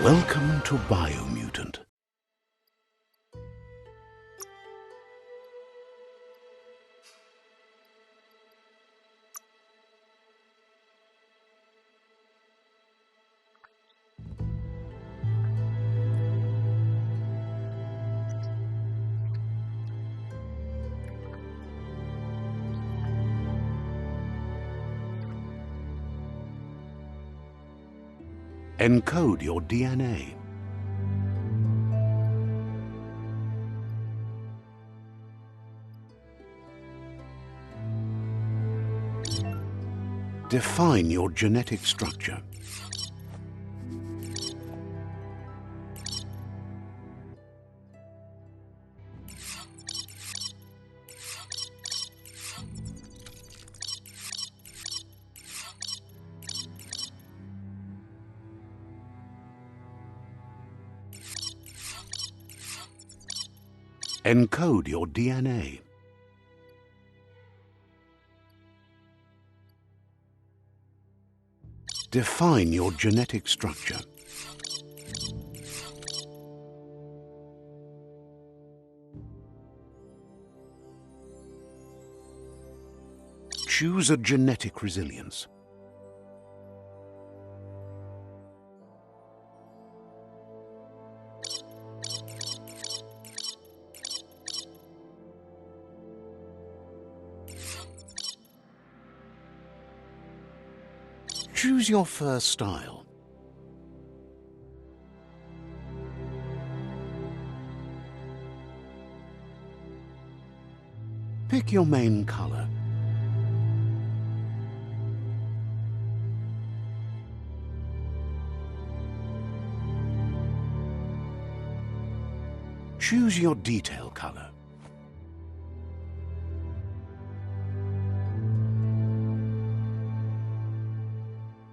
Welcome to Biomutant. Encode your DNA. Define your genetic structure. Encode your DNA. Define your genetic structure. Choose a genetic resilience. Choose your first style. Pick your main color. Choose your detail color.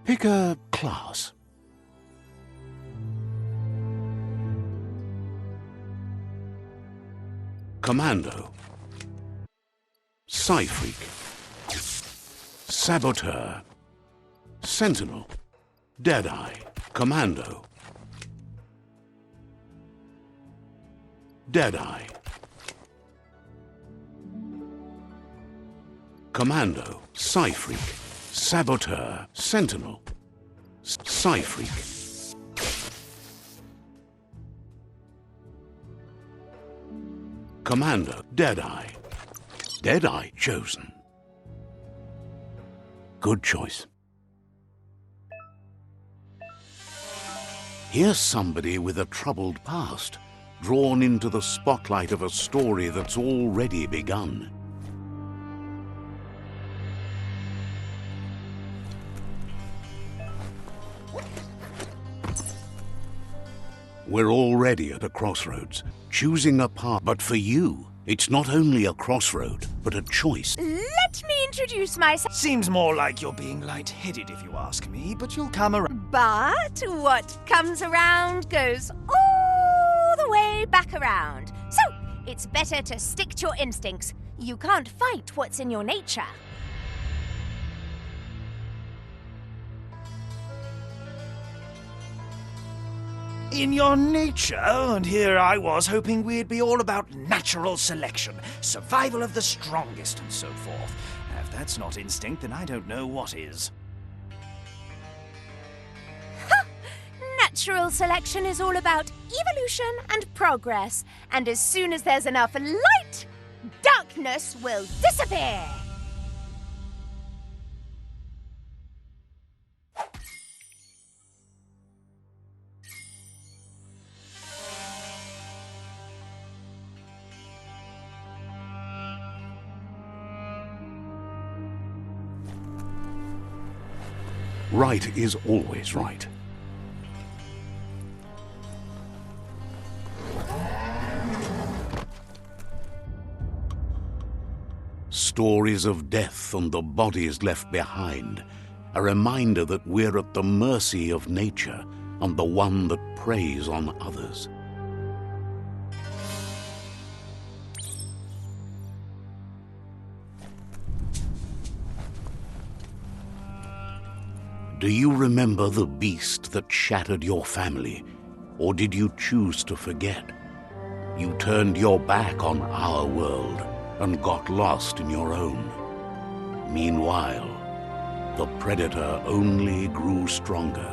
Pick a class. Commando, Psy-Freak, Saboteur, Sentinel, Deadeye, Commando, Deadeye, Commando, Psy-Freak, Saboteur, Sentinel, Psy-Freak. Commander, Deadeye. Deadeye chosen. Good choice. Here's somebody with a troubled past, drawn into the spotlight of a story that's already begun. We're already at a crossroads, choosing a path. But for you, it's not only a crossroad, but a choice. Let me introduce myself. Seems more like you're being light-headed if you ask me, but you'll come around. But what comes around goes all the way back around. So, it's better to stick to your instincts. You can't fight what's in your nature. In your nature, and here I was hoping we'd be all about natural selection, survival of the strongest, and so forth. If that's not instinct, then I don't know what is. Natural selection is all about evolution and progress. And as soon as there's enough light, darkness will disappear. Right is always right. Stories of death and the bodies left behind, a reminder that we're at the mercy of nature and the one that preys on others. Do you remember the beast that shattered your family, or did you choose to forget? You turned your back on our world and got lost in your own. Meanwhile, the predator only grew stronger.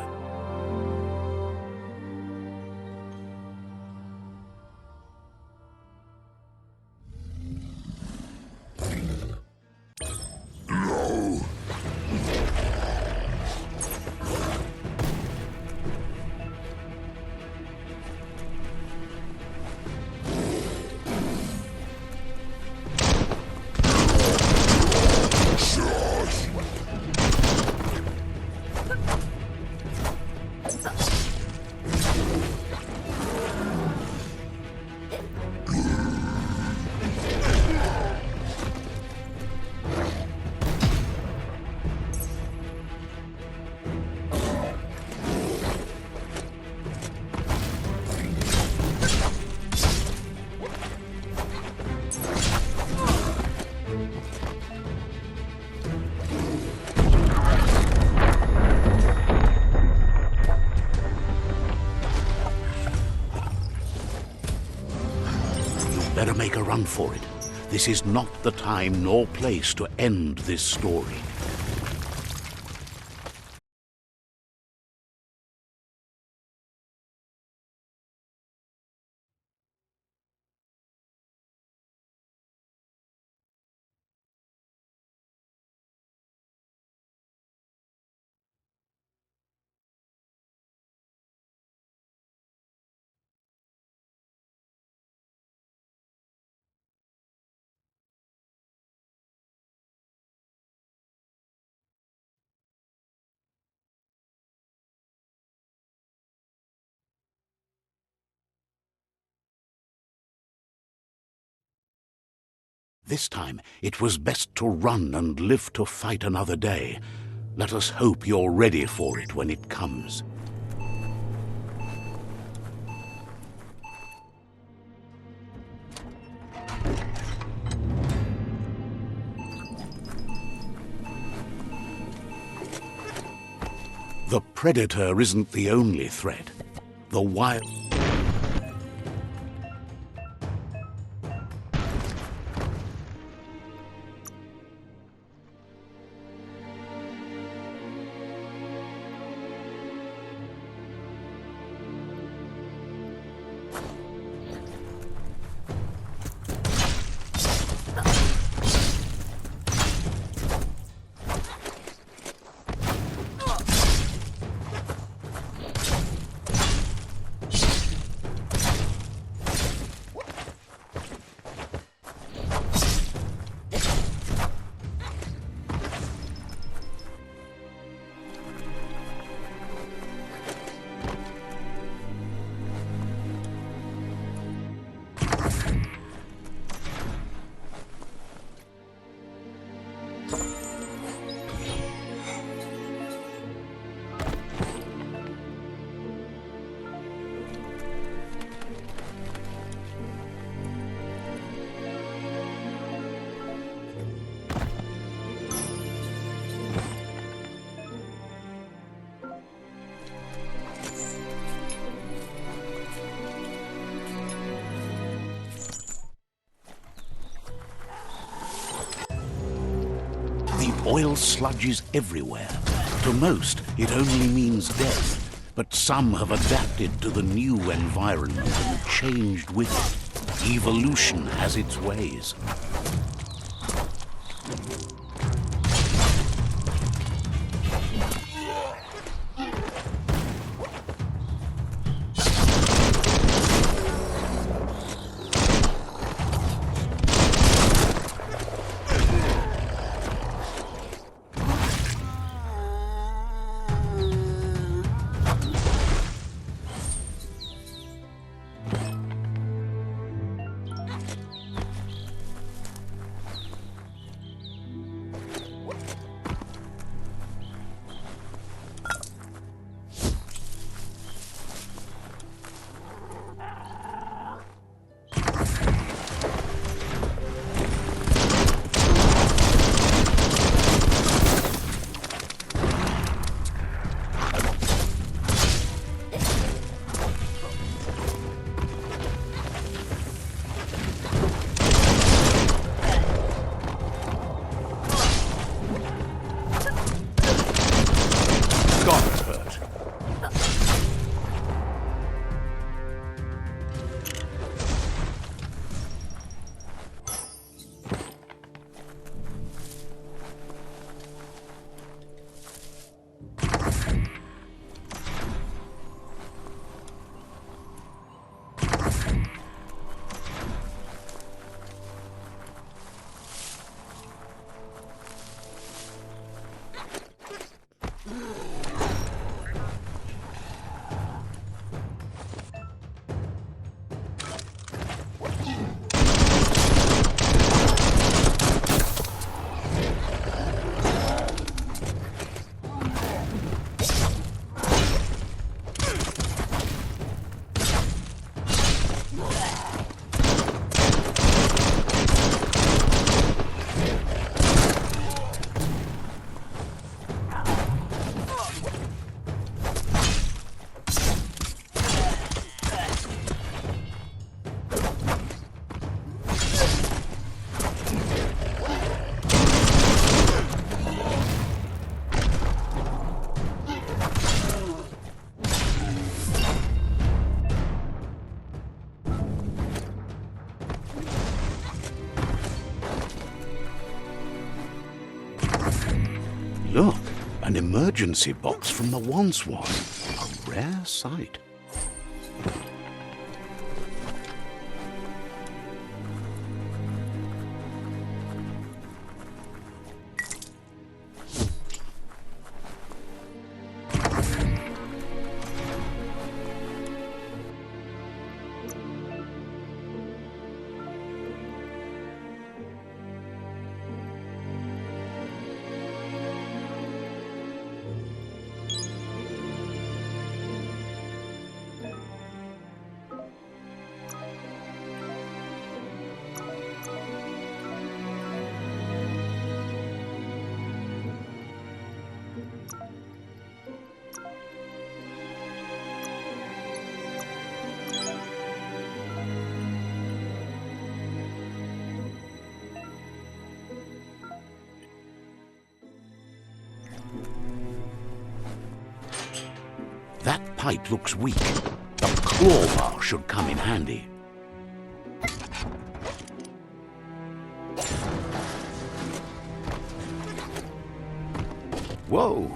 Better make a run for it. This is not the time nor place to end this story. This time, it was best to run and live to fight another day. Let us hope you're ready for it when it comes. The predator isn't the only threat. The wild... Oil sludges everywhere. To most, it only means death, but some have adapted to the new environment and changed with it. Evolution has its ways. emergency box from the once was. A rare sight. That pipe looks weak. A claw bar should come in handy. Whoa!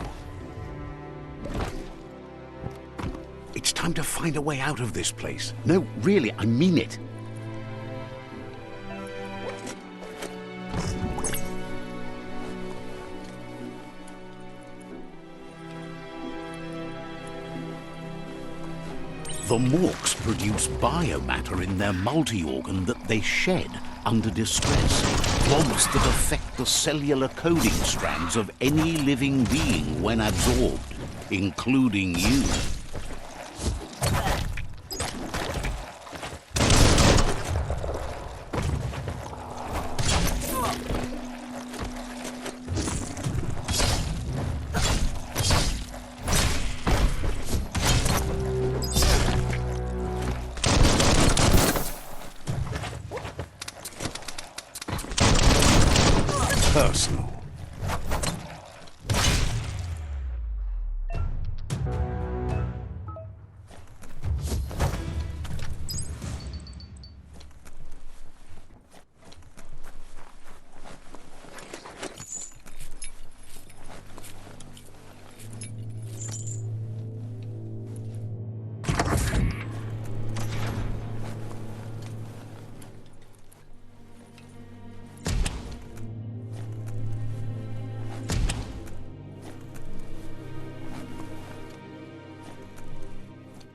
It's time to find a way out of this place. No, really, I mean it. The Morks produce biomatter in their multi-organ that they shed under distress. Blobs that affect the cellular coding strands of any living being when absorbed, including you. Personal.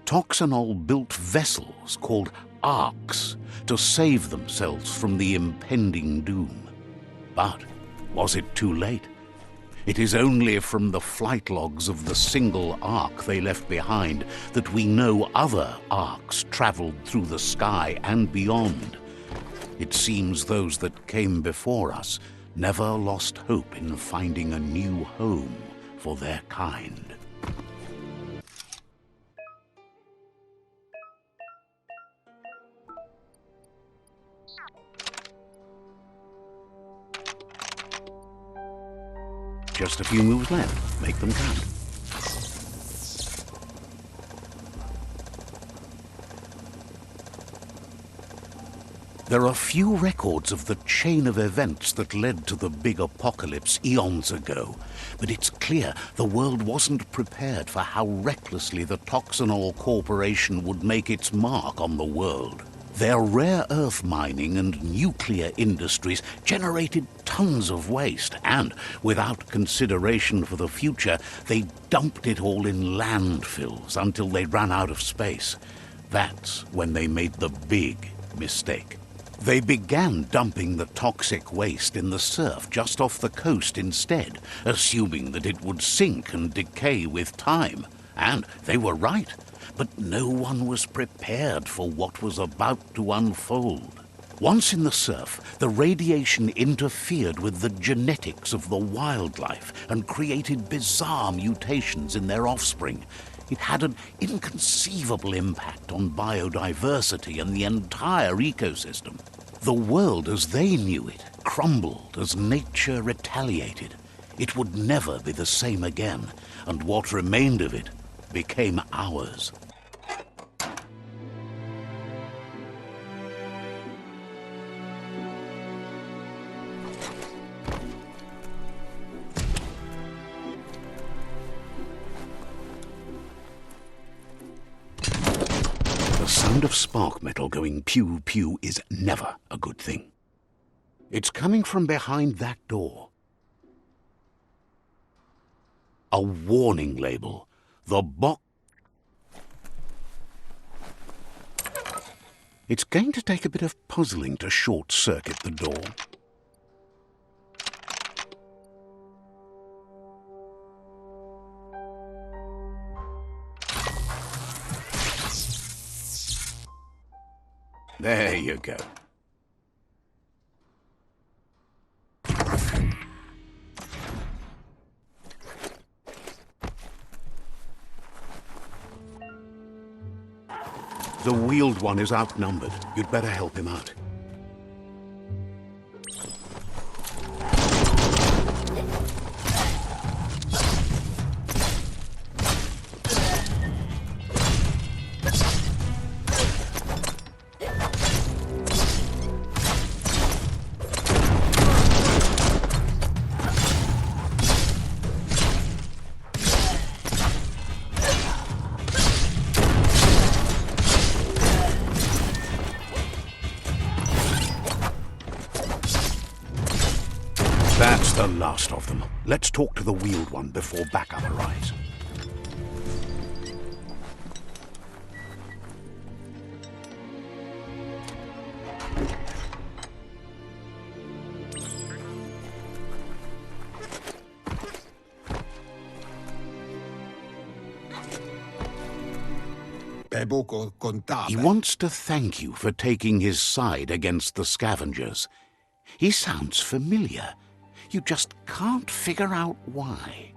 Toxanol built vessels called arks to save themselves from the impending doom. But was it too late? It is only from the flight logs of the single ark they left behind that we know other arks traveled through the sky and beyond. It seems those that came before us never lost hope in finding a new home for their kind. Just a few moves left. Make them count. There are few records of the chain of events that led to the big apocalypse eons ago, but it's clear the world wasn't prepared for how recklessly the Toxanol Corporation would make its mark on the world. Their rare earth mining and nuclear industries generated tons of waste, and without consideration for the future, they dumped it all in landfills until they ran out of space. That's when they made the big mistake. They began dumping the toxic waste in the surf just off the coast instead, assuming that it would sink and decay with time. And they were right. But no one was prepared for what was about to unfold. Once in the surf, the radiation interfered with the genetics of the wildlife and created bizarre mutations in their offspring. It had an inconceivable impact on biodiversity and the entire ecosystem. The world as they knew it crumbled as nature retaliated. It would never be the same again, and what remained of it became ours. sound of spark metal going pew-pew is never a good thing. It's coming from behind that door. A warning label. The box... It's going to take a bit of puzzling to short-circuit the door. There you go. The wheeled one is outnumbered. You'd better help him out. That's the last of them. Let's talk to the wheeled one before backup arrives. He wants to thank you for taking his side against the scavengers. He sounds familiar. You just can't figure out why.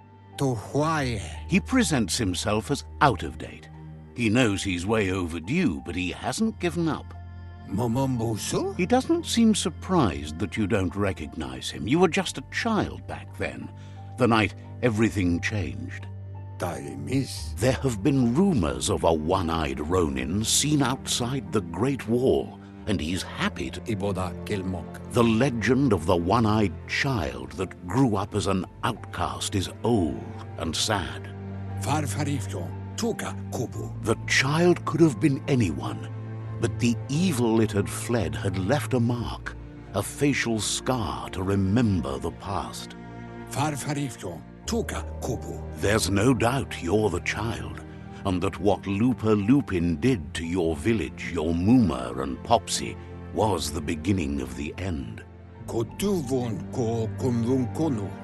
He presents himself as out of date. He knows he's way overdue, but he hasn't given up. He doesn't seem surprised that you don't recognize him. You were just a child back then, the night everything changed. There have been rumors of a one-eyed Ronin seen outside the Great Wall, and he's happy to... The legend of the one-eyed child that grew up as an outcast is old and sad. The child could have been anyone, but the evil it had fled had left a mark, a facial scar to remember the past. There's no doubt you're the child, and that what Lupa Lupin did to your village, your Muma and Popsy, was the beginning of the end.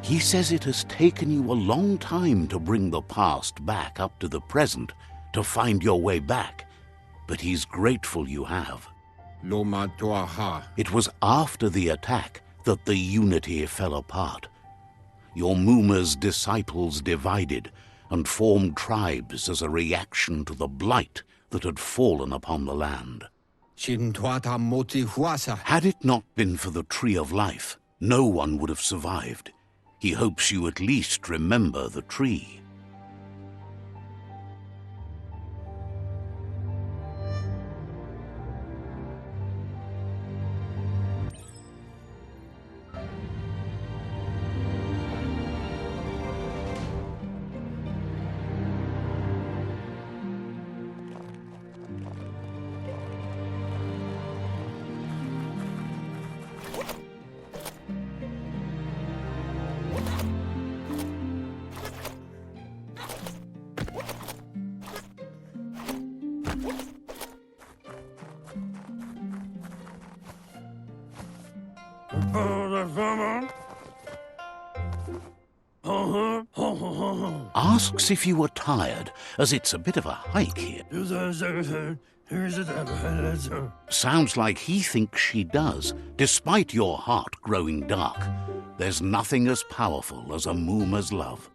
He says it has taken you a long time to bring the past back up to the present, to find your way back, but he's grateful you have. It was after the attack that the unity fell apart. Your Muma's disciples divided and formed tribes as a reaction to the blight that had fallen upon the land. Had it not been for the Tree of Life, no one would have survived. He hopes you at least remember the tree. Asks if you were tired, as it's a bit of a hike here. Sounds like he thinks she does, despite your heart growing dark. There's nothing as powerful as a Muma's love.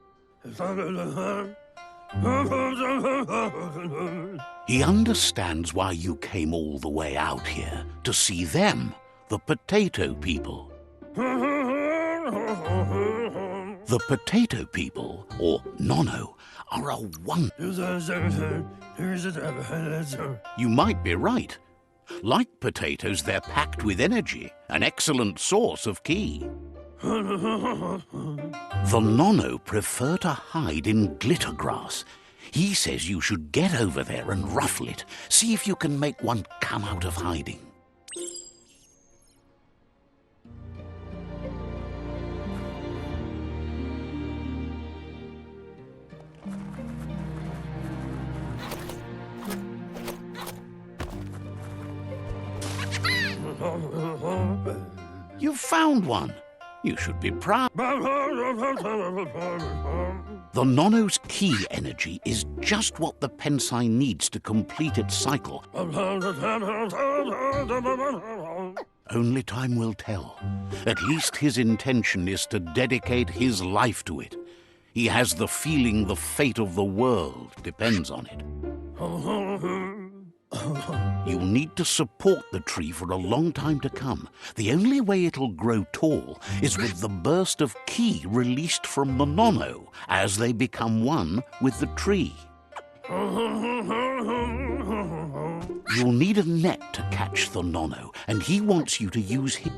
He understands why you came all the way out here, to see them, the potato people. The potato people, or Nono, are a wonder. You might be right. Like potatoes, they're packed with energy, an excellent source of ki. The Nono prefer to hide in glitter grass. He says you should get over there and ruffle it. See if you can make one come out of hiding. You've found one. You should be proud. The Nono's key energy is just what the Pensai needs to complete its cycle. Only time will tell. At least his intention is to dedicate his life to it. He has the feeling the fate of the world depends on it. You'll need to support the tree for a long time to come. The only way it'll grow tall is with the burst of ki released from the Nono as they become one with the tree. You'll need a net to catch the Nono, and he wants you to use his...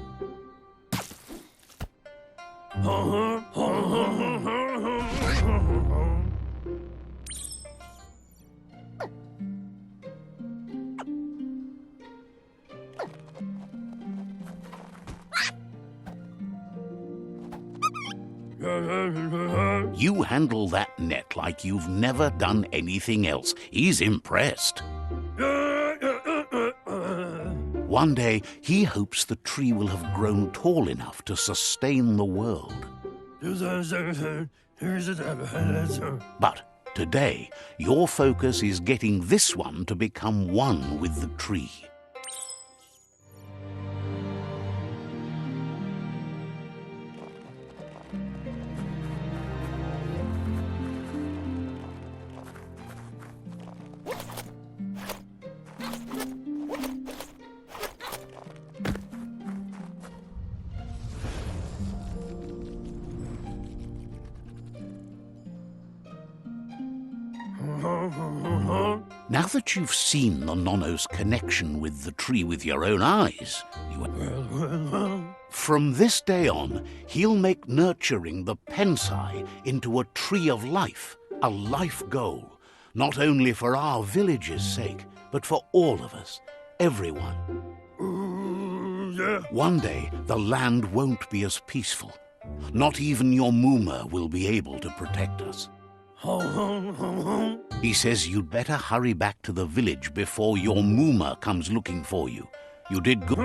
You handle that net like you've never done anything else. He's impressed. One day, he hopes the tree will have grown tall enough to sustain the world. But today, your focus is getting this one to become one with the tree. Now that you've seen the Nono's connection with the tree with your own eyes, from this day on, he'll make nurturing the Pensai into a tree of life, a life goal, not only for our village's sake, but for all of us, everyone. One day, the land won't be as peaceful. Not even your Muma will be able to protect us. He says you'd better hurry back to the village before your Muma comes looking for you. You did good.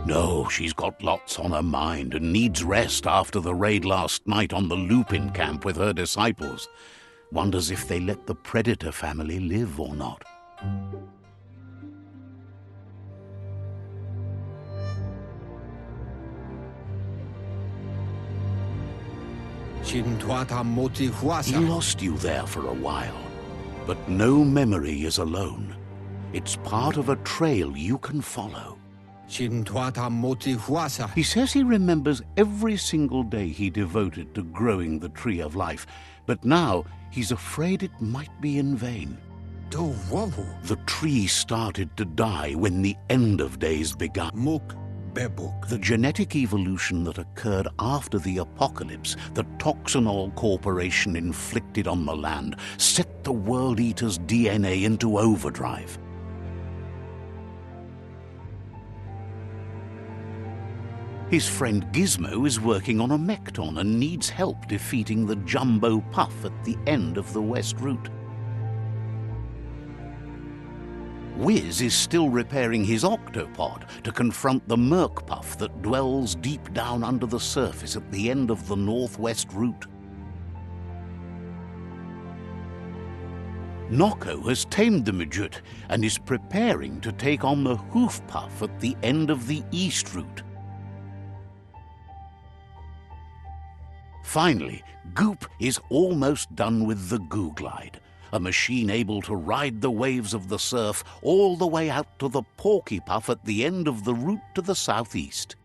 No, she's got lots on her mind and needs rest after the raid last night on the Lupin camp with her disciples. Wonders if they let the Predator family live or not. He lost you there for a while, but no memory is alone. It's part of a trail you can follow. He says he remembers every single day he devoted to growing the Tree of Life, but now he's afraid it might be in vain. The tree started to die when the end of days began. The genetic evolution that occurred after the apocalypse that Toxanol Corporation inflicted on the land set the World Eater's DNA into overdrive. His friend Gizmo is working on a Mekton and needs help defeating the Jumbo Puff at the end of the West Route. Wiz is still repairing his octopod to confront the Merc Puff that dwells deep down under the surface at the end of the Northwest Route. Noko has tamed the Midget and is preparing to take on the Hoof Puff at the end of the East Route. Finally, Goop is almost done with the Goo Glide, a machine able to ride the waves of the surf all the way out to the Porky Puff at the end of the route to the southeast.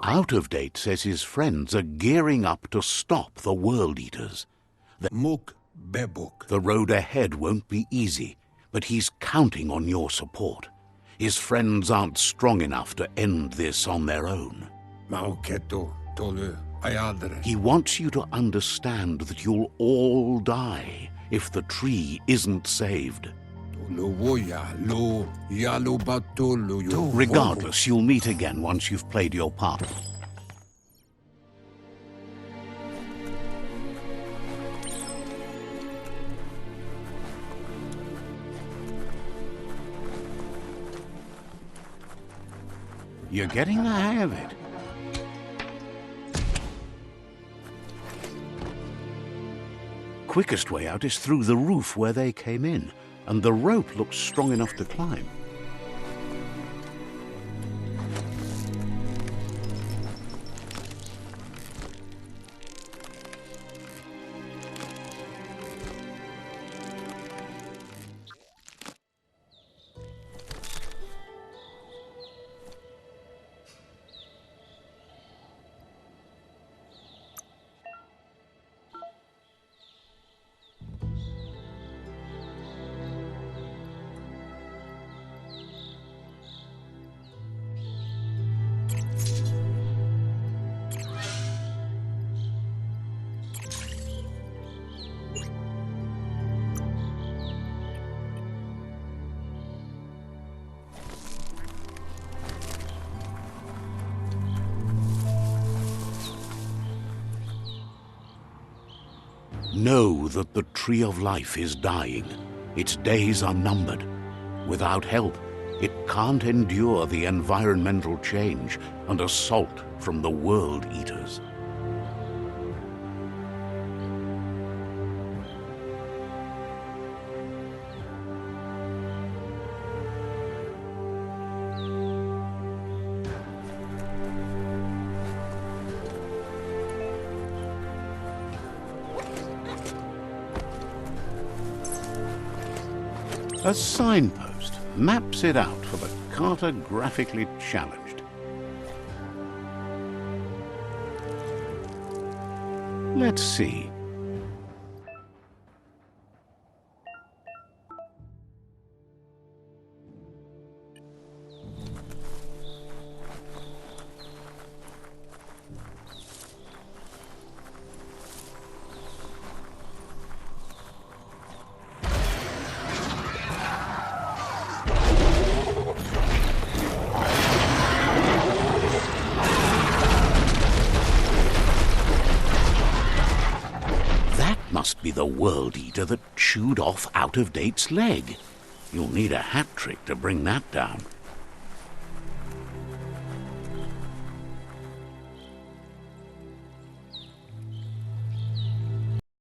Out of Date says his friends are gearing up to stop the World Eaters. The road ahead won't be easy, but he's counting on your support. His friends aren't strong enough to end this on their own. He wants you to understand that you'll all die if the tree isn't saved. Regardless, you'll meet again once you've played your part. You're getting the hang of it. Quickest way out is through the roof where they came in, and the rope looks strong enough to climb. Know that the Tree of Life is dying. Its days are numbered. Without help, it can't endure the environmental change and assault from the World Eaters. A signpost maps it out for the cartographically challenged. Let's see. Must be the World Eater that chewed off Out-of-Date's leg. You'll need a hat trick to bring that down.